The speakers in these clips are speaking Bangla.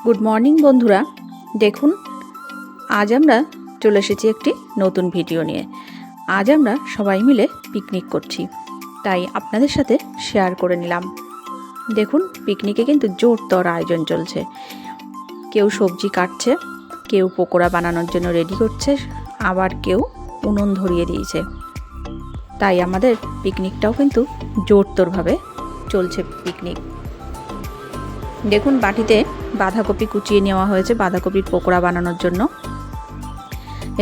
গুড মর্নিং বন্ধুরা, দেখুন আজ আমরা চলে এসেছি একটি নতুন ভিডিও নিয়ে। আজ আমরা সবাই মিলে পিকনিক করছি, তাই আপনাদের সাথে শেয়ার করে নিলাম। দেখুন পিকনিকে কিন্তু জোরদার আয়োজন চলছে। কেউ সবজি কাটছে, কেউ পকোড়া বানানোর জন্য রেডি করছে, আবার কেউ উনুন ধরিয়ে দিয়েছে। তাই আমাদের পিকনিকটাও কিন্তু জোরদারভাবে চলছে পিকনিক। দেখুন বাটিতে বাঁধাকপি কুচিয়ে নেওয়া হয়েছে বাঁধাকপির পকোড়া বানানোর জন্য।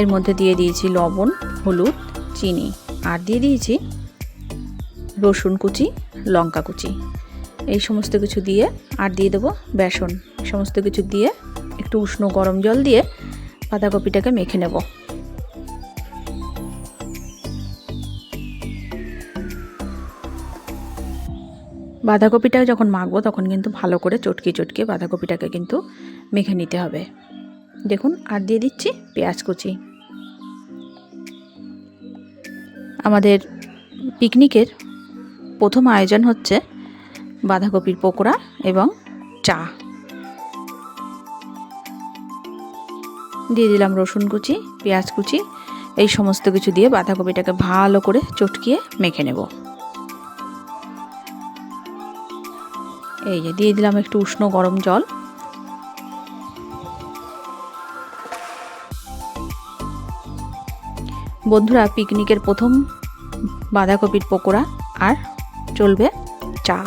এর মধ্যে দিয়ে দিয়েছি লবণ, হলুদ, চিনি, আর দিয়ে দিয়েছি রসুন কুচি, লঙ্কা কুচি। এই সমস্ত কিছু দিয়ে আর দিয়ে দেবো বেসন। সমস্ত কিছু দিয়ে একটু উষ্ণ গরম জল দিয়ে বাঁধাকপিটাকে মেখে নেব। বাঁধাকপিটা যখন মাখবো তখন কিন্তু ভালো করে চটকে বাঁধাকপিটাকে কিন্তু মেখে নিতে হবে। দেখুন আর দিয়ে দিচ্ছি পেঁয়াজ কুচি। আমাদের পিকনিকের প্রথম আয়োজন হচ্ছে বাঁধাকপির পকোড়া এবং চা। দিয়ে দিলাম রসুন কুচি, পেঁয়াজ কুচি, এই সমস্ত কিছু দিয়ে বাঁধাকপিটাকে ভালো করে চটকিয়ে মেখে নেব। এই যে দিয়ে দিলাম একটু উষ্ণ গরম জল। বন্ধুরা পিকনিকের প্রথম বাঁধাকপির পকোড়া আর চলবে চা।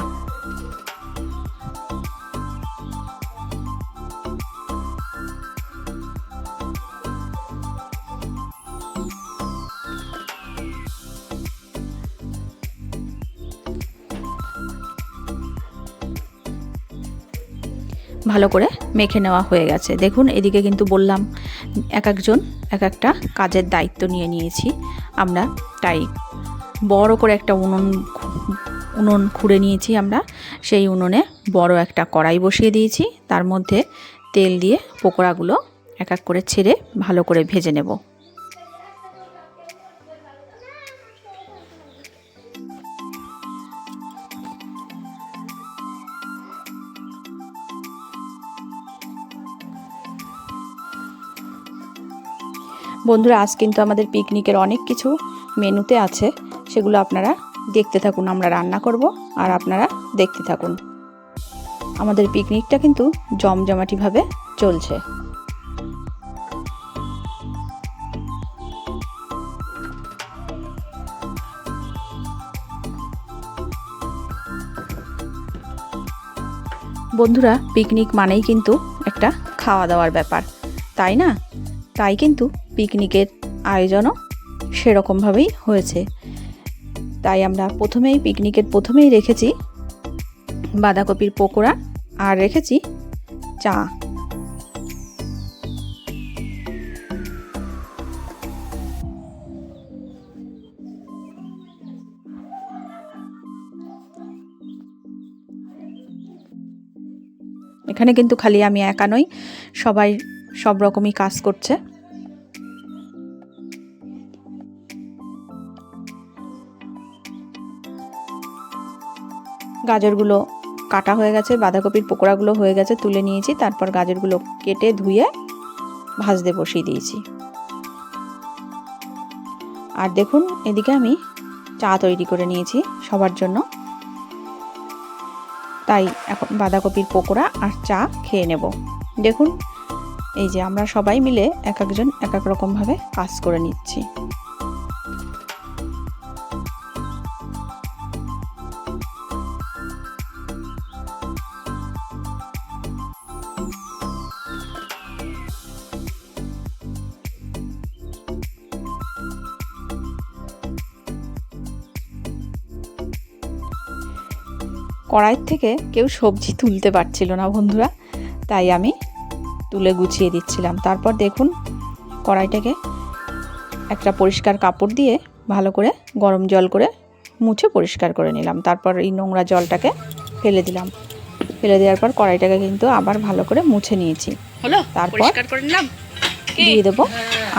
ভালো করে মেখে নেওয়া হয়ে গেছে। দেখুন এদিকে কিন্তু বললাম এক একজন এক একটা কাজের দায়িত্ব নিয়ে নিয়েছি আমরা। তাই বড় করে একটা উনুন খুঁড়ে নিয়েছি আমরা। সেই উনুনে বড় একটা কড়াই বসিয়ে দিয়েছি। তার মধ্যে তেল দিয়ে পকোড়াগুলো এক এক করে ছেড়ে ভালো করে ভেজে নেব। বন্ধুরা আজ কিন্তু আমাদের পিকনিকের অনেক কিছু মেনুতে আছে, সেগুলো আপনারা দেখতে থাকুন। আমরা রান্না করব আর আপনারা দেখতে থাকুন। আমাদের পিকনিকটা কিন্তু জমজমাটিভাবে চলছে। বন্ধুরা পিকনিক মানেই কিন্তু একটা খাওয়া দাওয়ার ব্যাপার, তাই না? তাই কিন্তু পিকনিকের আয়োজনও সেরকমভাবেই হয়েছে। তাই আমরা পিকনিকের প্রথমেই রেখেছি বাঁধাকপির পকোড়া আর রেখেছি চা। এখানে কিন্তু খালি আমি একা নই, সবাই সব রকমই কাজ করছে। গাজরগুলো কাটা হয়ে গেছে, বাঁধাকপির পকোড়াগুলো হয়ে গেছে, তুলে নিয়েছি। তারপর গাজরগুলো কেটে ধুয়ে ভাজতে বসিয়ে দিয়েছি। আর দেখুন এদিকে আমি চা তৈরি করে নিয়েছি সবার জন্য। তাই এখন বাঁধাকপির পকোড়া আর চা খেয়ে নেব। দেখুন এই যে আমরা সবাই মিলে এক একজন এক এক রকমভাবে কাজ করে নিচ্ছি। কড়াইয়ের থেকে কেউ সবজি তুলতে পারছিল না বন্ধুরা, তাই আমি তুলে গুছিয়ে দিচ্ছিলাম। তারপর দেখুন কড়াইটাকে একটা পরিষ্কার কাপড় দিয়ে ভালো করে গরম জল করে মুছে পরিষ্কার করে নিলাম। তারপর এই নোংরা জলটাকে ফেলে দিলাম। ফেলে দেওয়ার পর কড়াইটাকে কিন্তু আবার ভালো করে মুছে নিয়েছি। তারপর দিয়ে দেবো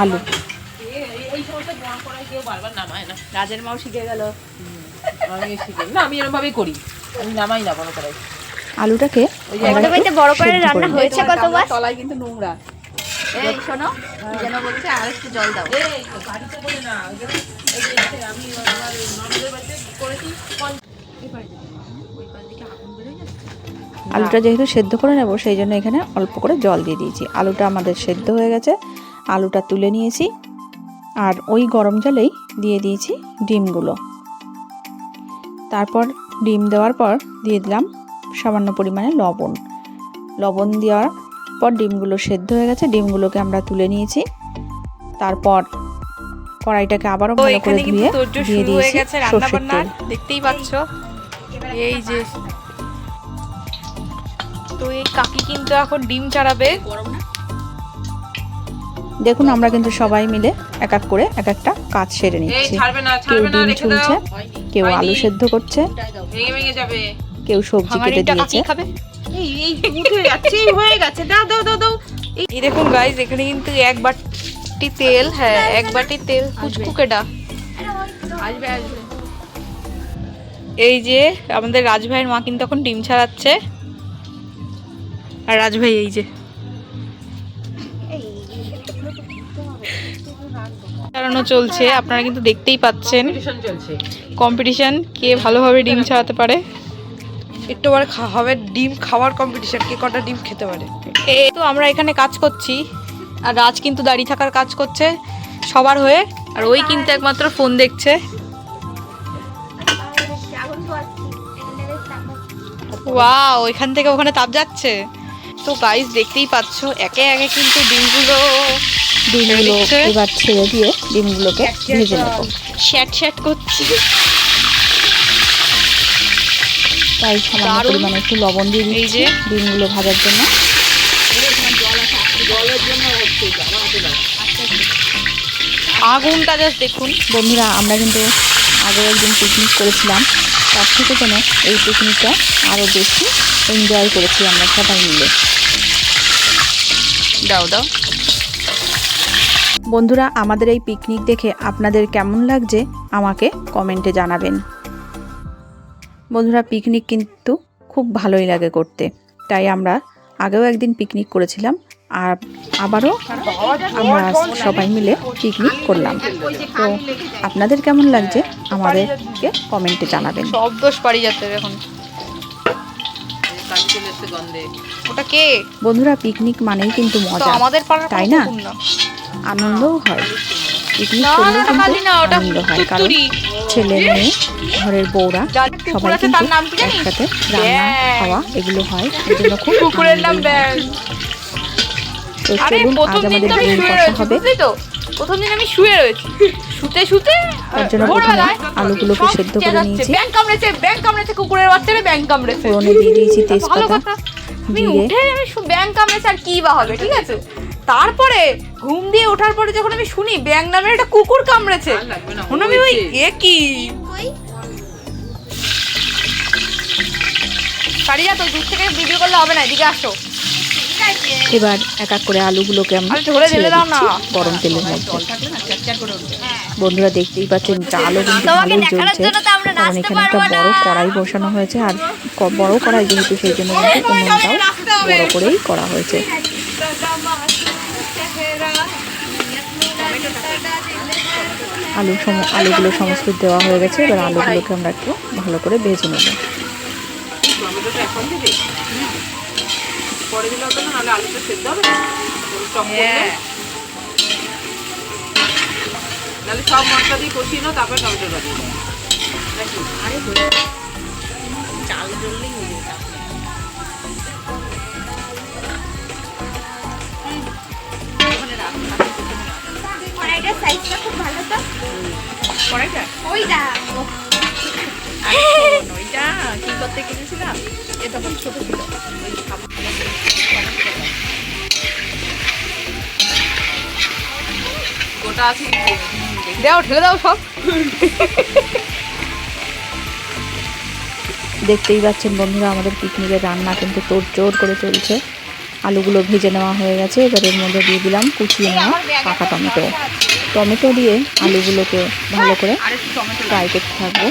আলু। রাজের মাও শিখে গেল, আমি এরকম ভাবেই করি, আমি নামাই না কোনো কড়াই। আলুটাকে বড় করে রান্না হয়েছে কতবার? তলায় কিন্তু নোংরা। এই শোনো, কি যেন বলছে, আর একটু জল দাও। এই বাড়িতে বলে না, আমি আমার ননদের বাড়িতে করেছি। আলুটা যেহেতু সেদ্ধ করে নেব সেই জন্য এখানে অল্প করে জল দিয়ে দিয়েছি। আলুটা আমাদের সেদ্ধ হয়ে গেছে, আলুটা তুলে নিয়েছি আর ওই গরম জলেই দিয়ে দিয়েছি ডিমগুলো। তারপর ডিম দেওয়ার পর দিয়ে দিলাম সামান্য পরিমাণে লবণ। লবণ দেওয়ার পর ডিমগুলো সেদ্ধ হয়ে গেছে, ডিমগুলোকে আমরা তুলে নিয়েছি। তারপর কড়াইটাকে আবারও ভালো করে ধুয়ে দিয়ে দিয়েছি সরষের তেল। দেখতেই পাচ্ছ এই যে, তো এই কাকি কিন্তু এখন ডিম চাড়াবে। দেখুন আমরা কিন্তু সবাই মিলে এক এক করে এক একটা কাজ সেরে নিচ্ছি। কেউ ডিম ছুলছে, কেউ আলু সেদ্ধ করছে, কেউ সবজি কেটে দিয়েছে। এই দেখুন গাইস, এখানে কিন্তু এক বাটি তেল, হ্যাঁ এক বাটি তেল ফুচকুকেটা। এই যে আমাদের রাজভাইয়ের মা কিন্তু এখন ডিম ছাড়াচ্ছে, আর রাজভাই এই যে ছাড়ানো চলছে। আপনারা কিন্তু দেখতেই পাচ্ছেন কম্পিটিশন, কে ভালোভাবে ডিম ছাড়াতে পারে। একটু পরে হবে ডিম খাওয়ার কম্পিটিশন, কে কটা ডিম খেতে পারে। এই তো আমরা এখানে কাজ করছি, আর রাজ কিন্তু দাঁড়িয়ে থাকার কাজ করছে সবার হয়ে, আর ওই কিন্তু একমাত্র ফোন দেখছে। ওয়াও, এখান থেকে ওখানে তাপ যাচ্ছে। তো গাইস দেখতেই পাচ্ছ একে একে কিন্তু ডিমগুলো এবার ছেড়ে দিয়ে ডিমগুলোকে ভেজে নেব। শ্যাট শ্যাট করছি, তাই সামান্য পরিমাণে একটু লবণ দিয়ে দিচ্ছি ডিমগুলো ভাজার জন্য। আগুনটা জাস্ট দেখুন বন্ধুরা, আমরা কিন্তু আগের একদিন পিকনিক করেছিলাম, তার থেকে যেন এই পিকনিকটা আরও বেশি এনজয় করেছি আমরা সবাই মিলে। দাও দাও বন্ধুরা, আমাদের এই পিকনিক দেখে আপনাদের কেমন লাগছে আমাকে কমেন্টে জানাবেন। বন্ধুরা, পিকনিক কিন্তু খুব ভালোই লাগে করতে, তাই আমরা আগেও একদিন পিকনিক করেছিলাম, আর আবারও আমরা সবাই মিলে পিকনিক করলাম। তো আপনাদের কেমন লাগছে আমাদেরকে কমেন্টে জানাবেন। সব দোষ পারি যাচ্ছে এখন। ওটা কে? বন্ধুরা, পিকনিক মানেই কিন্তু মজা, আমাদের তাই না? আনন্দও হয়, পিকনিক করলে কিন্তু আনন্দ হয়, কারণ ছেলে মেয়ে ঘরের বউরা সবাই কিন্তু একসাথে রান্না খাওয়া এগুলো হয়, এই জন্য খুব কুকুরের নাম ব্যাং। তো চলুন আজ আমাদের ডিম কষা হবে। প্রথম দিন আমি শুয়ে রয়েছি, শুতে তার জন্য প্রথমে আলুগুলোকে সেদ্ধ করে নিয়েছি। ব্যাং কামড়েছে, কুকুরের বাচ্চারে ব্যাং কামড়েছে। ফোড়নে দিয়ে দিয়েছি তেজপাতা, জিরে। আমি ব্যাং কামড়েছে আর কি বা হবে, ঠিক আছে। তারপরে ঘুম দিয়ে ওঠার পরে যখন আমি শুনি ব্যাং নামের একটা কুকুর কামড়েছে, আমি ওই কি সারি যা, তো দূর থেকে ভিডিও করলে হবে না, এদিকে আসো। এবার এক এক করে আলুগুলোকে আমরা ছেড়ে দিচ্ছি গরম তেলের মধ্যে। বন্ধুরা, দেখতেই পাচ্ছেন জালও কিন্তু ভালোই জ্বলছে, কারণ এখানে একটা বড় কড়াই বসানো হয়েছে, আর বড় কড়াই যেহেতু সেই জন্য কিন্তু উনুনটাও বড় করেই করা হয়েছে। আলুগুলো সমস্ত দেওয়া হয়ে গেছে, এবার আলুগুলোকে আমরা একটু ভালো করে ভেজে নেব। পরে দিলে হতো না, নাহলে আলুটা সেদ্ধ হবে না, নাহলে সব মশলা দিয়ে কষিয়ে নাও, তারপর টমেটো দাও। চাল জললেই হয়ে যাবে। কড়াইটার সাইজটা খুব ভালো তো, কড়াইটা ওইটা ওইটা কি করতে কিনেছিলাম, এ তখন ছোট ছিল। গোটা আছে, দাও ঠেলে দাও সব। দেখতেই পাচ্ছেন বন্ধুরা, আমাদের পিকনিকের রান্না কিন্তু তোড়জোড় করে চলছে। আলুগুলো ভেজে নেওয়া হয়ে গেছে, এবার এর মধ্যে দিয়ে দিলাম কুচিয়ে নেওয়া পাকা টমেটো দিয়ে আলুগুলোকে ভালো করে ফ্রাই করতে থাকবো।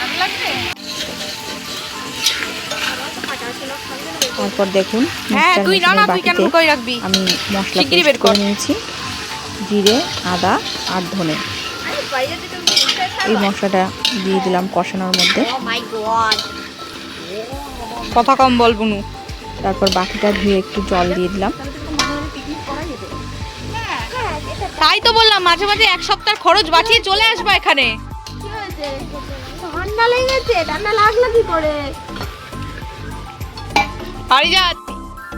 তারপর দেখুন হ্যাঁ মিক্সচার তুই না না মেশিনের তুই কেন বাটিতে করে রাখবি? আমি মশলা শিগগিরই পেস্ট বের কর। করে নিয়েছি, জিরে, আদা আর ধনে। আরে বাইরে থেকে এই মশলাটা দিয়ে দিলাম কষানোর মধ্যে। ও মাই গড। কথা কম বল বুনু। তারপর বাকিটা ধুয়ে একটু জল দিয়ে দিলাম। তাই তো বললাম মাঝে মাঝে এক সপ্তাহ খরচ বাঁচিয়ে চলে আসবা এখানে। কি হয়েছে? ঠান্ডা লেগেছে। ঠান্ডা লাগলো কি করে? বাড়ি যা,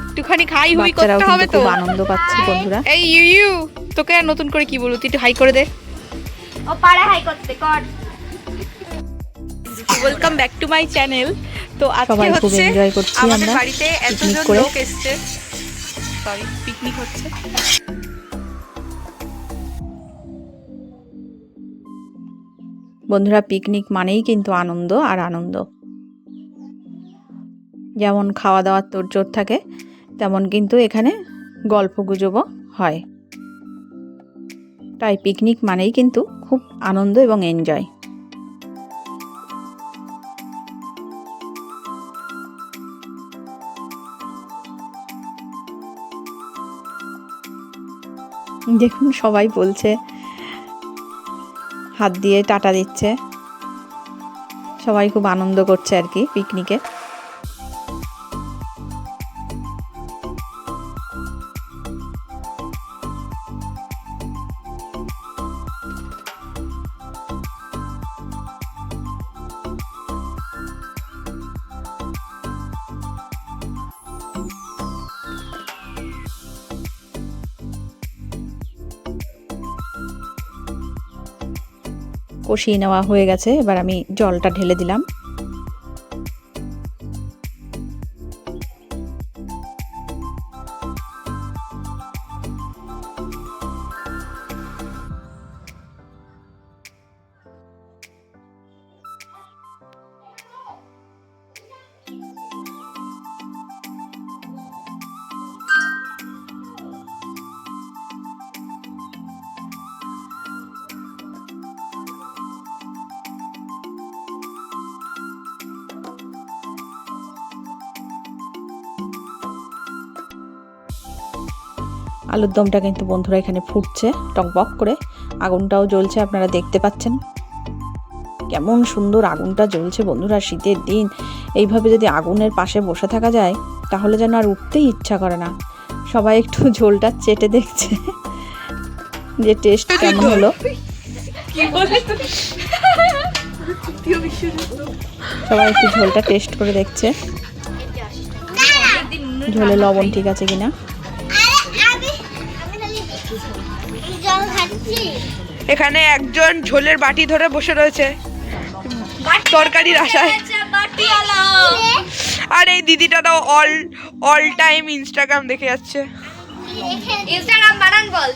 একটুখানি খাই হুই বাচ্চারাও করতে হবে কিন্তু তো। খুব আনন্দ পাচ্ছে বন্ধুরা। এই ইউ তোকে আর নতুন করে কি বলবো, তুই একটু হাই করে দে। ও পারে হাই করতে কর। Welcome back to my channel. তো আজকে সবাই খুব হচ্ছে এনজয় করছি আমাদের আমরা বাড়িতে পিকনিক এতজন করে। লোক এসছে, সরি পিকনিক হচ্ছে। বন্ধুরা পিকনিক মানেই কিন্তু আনন্দ আর আনন্দ। যেমন খাওয়া দাওয়ার তোড়জোড় থাকে, তেমন কিন্তু এখানে গল্প গুজবও হয়। তাই পিকনিক মানেই কিন্তু খুব আনন্দ এবং এনজয়। দেখুন সবাই বলছে, হাত দিয়ে টাটা দিচ্ছে, সবাই খুব আনন্দ করছে আর কি পিকনিকে। কষিয়ে নেওয়া হয়ে গেছে, এবার আমি জলটা ঢেলে দিলাম। আলুর দমটা কিন্তু বন্ধুরা এখানে ফুটছে টকবক করে, আগুনটাও জ্বলছে, আপনারা দেখতে পাচ্ছেন কেমন সুন্দর আগুনটা জ্বলছে বন্ধুরা। শীতের দিন এইভাবে যদি আগুনের পাশে বসে থাকা যায় তাহলে যেন আর উঠতেই ইচ্ছা করে না। সবাই একটু ঝোলটা চেটে দেখছে যে টেস্ট কেমন হলো। সবাই একটু ঝোলটা টেস্ট করে দেখছে, ঝোলে লবণ ঠিক আছে কিনা। এখানে একজন ঝোলের বাটি ধরে বসে রয়েছে তরকারির আশায়, আর এই দিদিটা তো অল টাইম ইনস্টাগ্রাম দেখে যাচ্ছে। ইনস্টাগ্রাম বানান বল।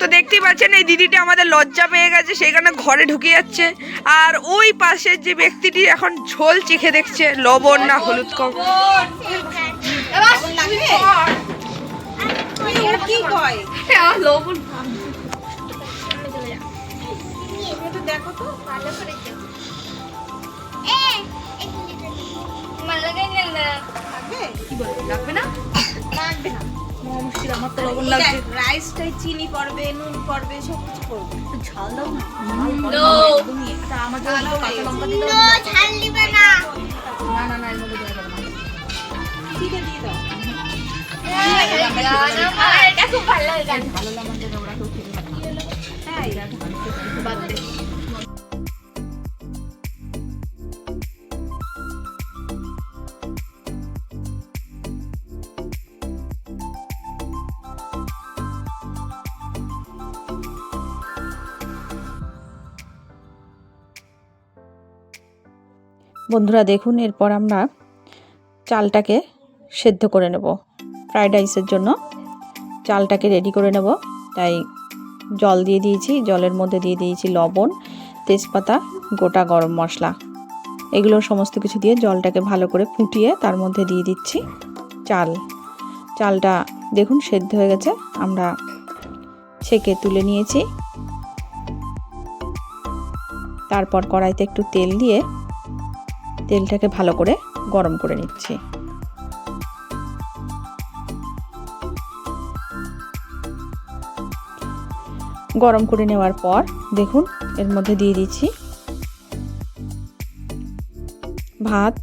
তো দেখতেই পাচ্ছেন এই দিদিটা আমাদের লজ্জা পেয়ে গেছে, সেখানে ঘরে ঢুকে যাচ্ছে। আর ওই পাশের যে ব্যক্তিটি এখন ঝোল চেখে দেখছে লবণ না হলুদ কম। কি কয়? লবণ দেখো তো ভালো করে লাগবে না? লাগবে না। মুশকিল, আমার তো লবণ লাগবে। রাইসটাই চিনি পড়বে, নুন পড়বে, সব কিছু পড়বে। একটু ঝাল দাও না। একদমই। এটা আমার জন্য একটু কাঁচা লঙ্কা দিতে হবে। ঝাল দিবে না। না না না, এর মধ্যে দেওয়া যাবে না। চিড়ে দিয়ে দাও। আমার এটা খুব ভালো লাগে। ভালো লবণ দেবে, ওরা কেউ খেতে পারে না। হ্যাঁ, এরা বাদ দে। বন্ধুরা দেখুন, এরপর আমরা চালটাকে সেদ্ধ করে নেব। ফ্রাইড রাইসের জন্য চালটাকে রেডি করে নেব, তাই জল দিয়ে দিয়েছি, জলের মধ্যে দিয়ে দিয়েছি লবণ, তেজপাতা, গোটা গরম মশলা, এগুলো সমস্ত কিছু দিয়ে জলটাকে ভালো করে ফুটিয়ে তার মধ্যে দিয়ে দিচ্ছি চালটা দেখুন সেদ্ধ হয়ে গেছে, আমরা ছেঁকে তুলে নিয়েছি। তারপর কড়াইতে একটু তেল দিয়ে তেলটাকে ভালো করে গরম করে নিচ্ছি। গরম করে নেওয়ার পর দেখুন এর মধ্যে দিয়ে দিচ্ছি ভাত,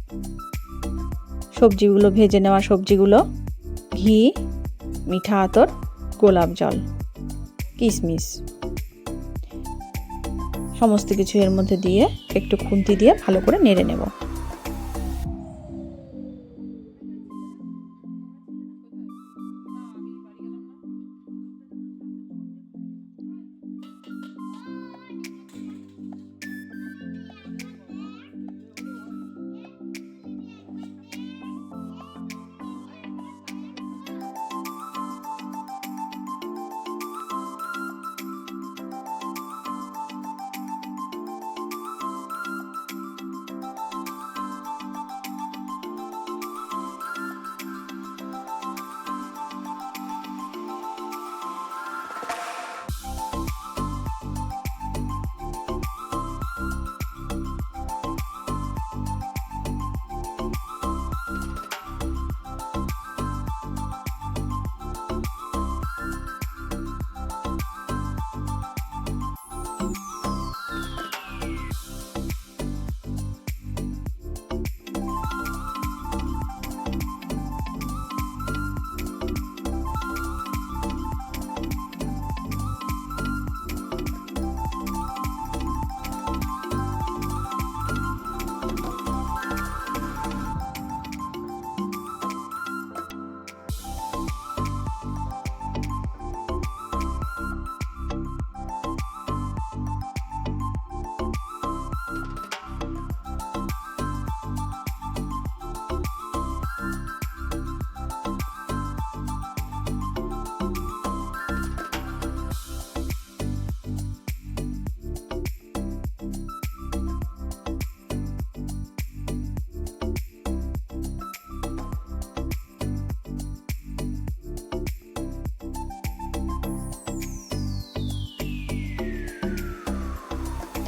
সবজিগুলো ভেজে নেওয়া সবজিগুলো, ঘি, মিঠা আতর, গোলাপ জল, কিশমিশ সমস্ত কিছু এর মধ্যে দিয়ে একটু খুন্তি দিয়ে ভালো করে নেড়ে নেব।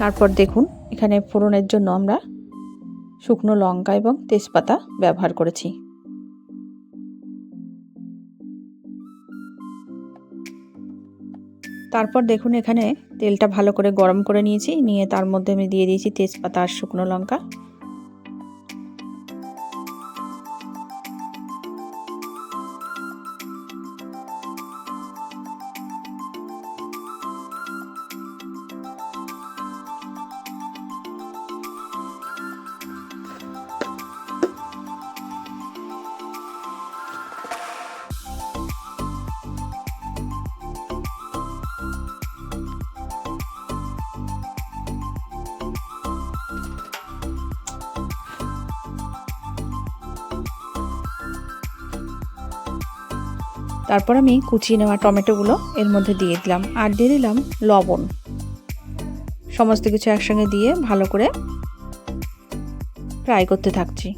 তারপর দেখুন এখানে ফোড়নের জন্য আমরা শুকনো লঙ্কা এবং তেজপাতা ব্যবহার করেছি। তারপর দেখুন এখানে তেলটা ভালো করে গরম করে নিয়েছি, নিয়ে তার মধ্যে আমি দিয়ে দিয়েছি তেজপাতা আর শুকনো লঙ্কা। তারপর আমি কুচিয়ে নেওয়া টমেটোগুলো এর মধ্যে দিয়ে দিলাম আর দিয়ে দিলাম লবণ। সমস্ত কিছু একসঙ্গে দিয়ে ভালো করে ফ্রাই করতে থাকছি।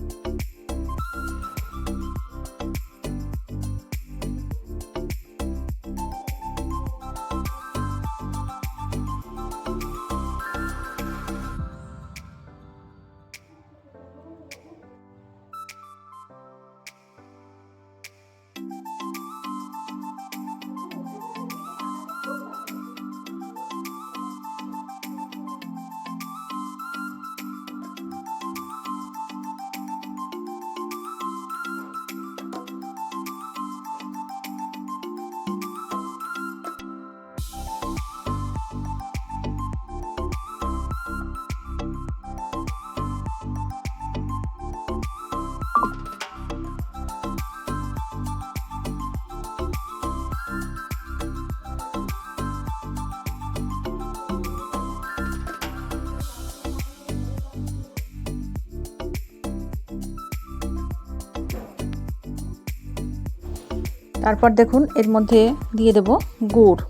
তারপর দেখুন এর মধ্যে দিয়ে দেব গুড়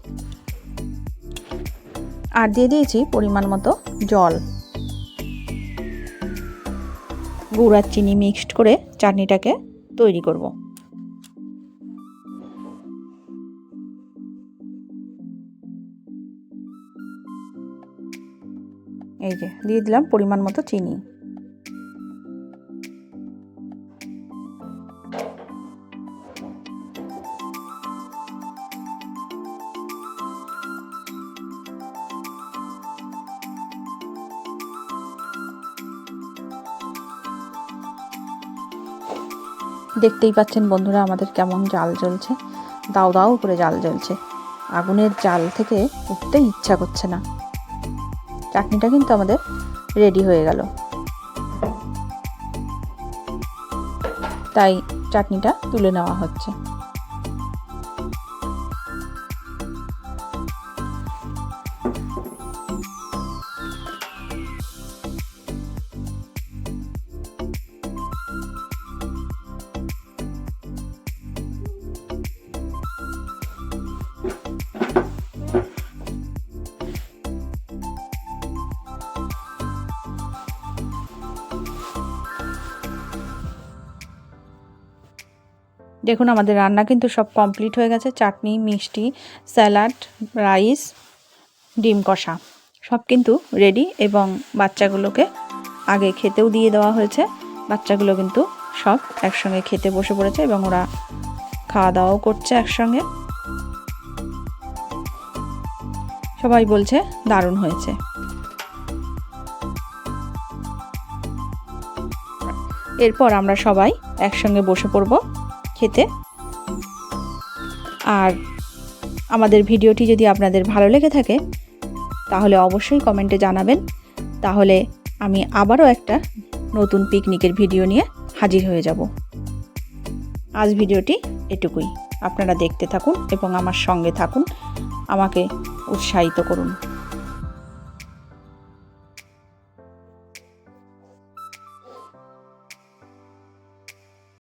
আর দিয়ে দিয়েছি পরিমাণ মতো জল। গুড় আর চিনি মিক্সড করে চাটনিটাকে তৈরি করব। এই যে দিয়ে দিলাম পরিমাণ মতো চিনি। দেখতেই পাচ্ছেন বন্ধুরা আমাদের কেমন জাল জ্বলছে, দাও দাও করে জাল জ্বলছে। আগুনের জাল থেকে উঠতে ইচ্ছা করছে না। চাটনিটা কিন্তু আমাদের রেডি হয়ে গেল। তাই চাটনিটা তুলে নেওয়া হচ্ছে। দেখুন আমাদের রান্না কিন্তু সব কমপ্লিট হয়ে গেছে। চাটনি, মিষ্টি, স্যালাড, রাইস, ডিম কষা সব কিন্তু রেডি, এবং বাচ্চাগুলোকে আগে খেতেও দিয়ে দেওয়া হয়েছে। বাচ্চাগুলো কিন্তু সব একসঙ্গে খেতে বসে পড়েছে এবং ওরা খাওয়া দাওয়াও করছে একসঙ্গে। সবাই বলছে দারুণ হয়েছে। এরপর আমরা সবাই একসঙ্গে বসে পড়ব খেতে। আর আমাদের ভিডিওটি যদি আপনাদের ভালো লেগে থাকে তাহলে অবশ্যই কমেন্টে জানাবেন। তাহলে আমি আবারও একটা নতুন পিকনিকের ভিডিও নিয়ে হাজির হয়ে যাব। আজ ভিডিওটি এটুকুই। আপনারা দেখতে থাকুন এবং আমার সঙ্গে থাকুন, আমাকে উৎসাহিত করুন।